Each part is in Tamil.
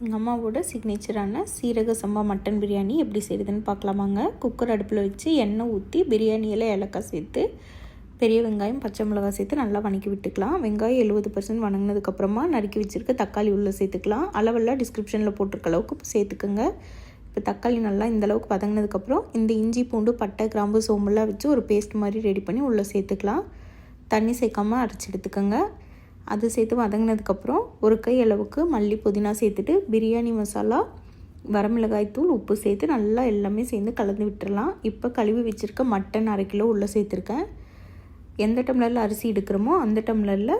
எங்கள் அம்மாவோட சிக்னேச்சரான சீரக சம்பா மட்டன் பிரியாணி எப்படி செய்யுதுன்னு பார்க்கலாமாங்க. குக்கர் அடுப்பில் வச்சு எண்ணெய் ஊற்றி பிரியாணியில் ஏலக்காய் சேர்த்து பெரிய வெங்காயம் பச்சை மிளகாய் சேர்த்து நல்லா வணக்கி விட்டுக்கலாம். வெங்காயம் 70% வணங்கினதுக்கப்புறமா நறுக்கி வச்சுருக்க தக்காளி உள்ளே சேர்த்துக்கலாம். அளவெல்லாம் டிஸ்கிரிப்ஷனில் போட்டிருக்க அளவுக்கு சேர்த்துக்குங்க. இப்போ தக்காளி நல்லா இந்தளவுக்கு வதங்கினதுக்கப்புறம் இந்த இஞ்சி பூண்டு பட்டை கிராம்பு சோம்பெல்லாம் வச்சு ஒரு பேஸ்ட் மாதிரி ரெடி பண்ணி உள்ளே சேர்த்துக்கலாம். தண்ணி சேர்க்காமல் அரைச்சி எடுத்துக்கோங்க. அது சேர்த்து வதங்கினதுக்கப்புறம் ஒரு கை அளவுக்கு மல்லி புதினா சேர்த்துட்டு பிரியாணி மசாலா வரமிளகாய் தூள் உப்பு சேர்த்து நல்லா எல்லாமே சேர்ந்து கலந்து விட்டுறலாம். இப்போ கழுவி வச்சுருக்க மட்டன் 1/2 கிலோ உள்ளே சேர்த்துருக்கேன். எந்த டம்ளரில் அரிசி எடுக்கிறோமோ அந்த டம்ளரில்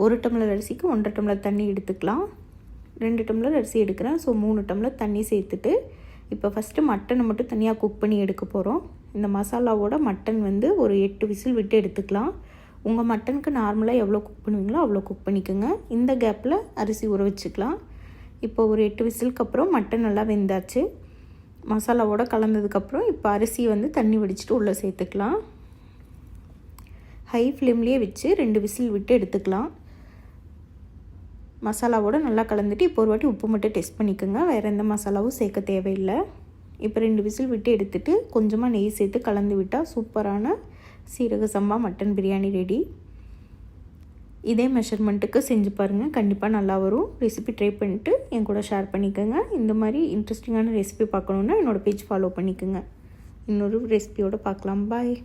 1 டம்ளர் அரிசிக்கு 1.5 டம்ளர் தண்ணி எடுத்துக்கலாம். 2 டம்ளர் அரிசி எடுக்கிறேன், ஸோ 3 டம்ளர் தண்ணி சேர்த்துட்டு இப்போ ஃபஸ்ட்டு மட்டனை மட்டும் தனியாக குக் பண்ணி எடுக்க போகிறோம். இந்த மசாலாவோட மட்டன் ஒரு 8 விசில் விட்டு எடுத்துக்கலாம். உங்கள் மட்டனுக்கு நார்மலாக எவ்வளோ குக் பண்ணுவீங்களோ அவ்வளோ குக் பண்ணிக்கோங்க. இந்த கேப்பில் அரிசி ஊற வச்சுக்கலாம். இப்போ ஒரு 8 விசிலுக்கு அப்புறம் மட்டன் நல்லா வெந்தாச்சு. மசாலாவோடு கலந்ததுக்கப்புறம் இப்போ அரிசி தண்ணி வடிச்சிட்டு உள்ளே சேர்த்துக்கலாம். ஹை ஃப்ளேம்லேயே வச்சு 2 விசில் விட்டு எடுத்துக்கலாம். மசாலாவோடு நல்லா கலந்துட்டு இப்போ ஒரு வாட்டி உப்பு மட்டும் டெஸ்ட் பண்ணிக்கோங்க. வேறு எந்த மசாலாவும் சேர்க்க தேவையில்லை. இப்போ 2 விசில் விட்டு எடுத்துகிட்டு கொஞ்சமாக நெய் சேர்த்து கலந்து விட்டால் சூப்பரான சீரக சம்பா மட்டன் பிரியாணி ரெடி. இதே மெஷர்மெண்ட்டுக்கு செஞ்சு பாருங்கள், கண்டிப்பாக நல்லா வரும். ரெசிபி ட்ரை பண்ணிவிட்டு என் கூட ஷேர் பண்ணிக்கோங்க. இந்த மாதிரி இன்ட்ரெஸ்டிங்கான ரெசிபி பார்க்கணுன்னா என்னோடய பேஜ் ஃபாலோ பண்ணிக்கோங்க. இன்னொரு ரெசிபியோடு பார்க்கலாம். பாய்.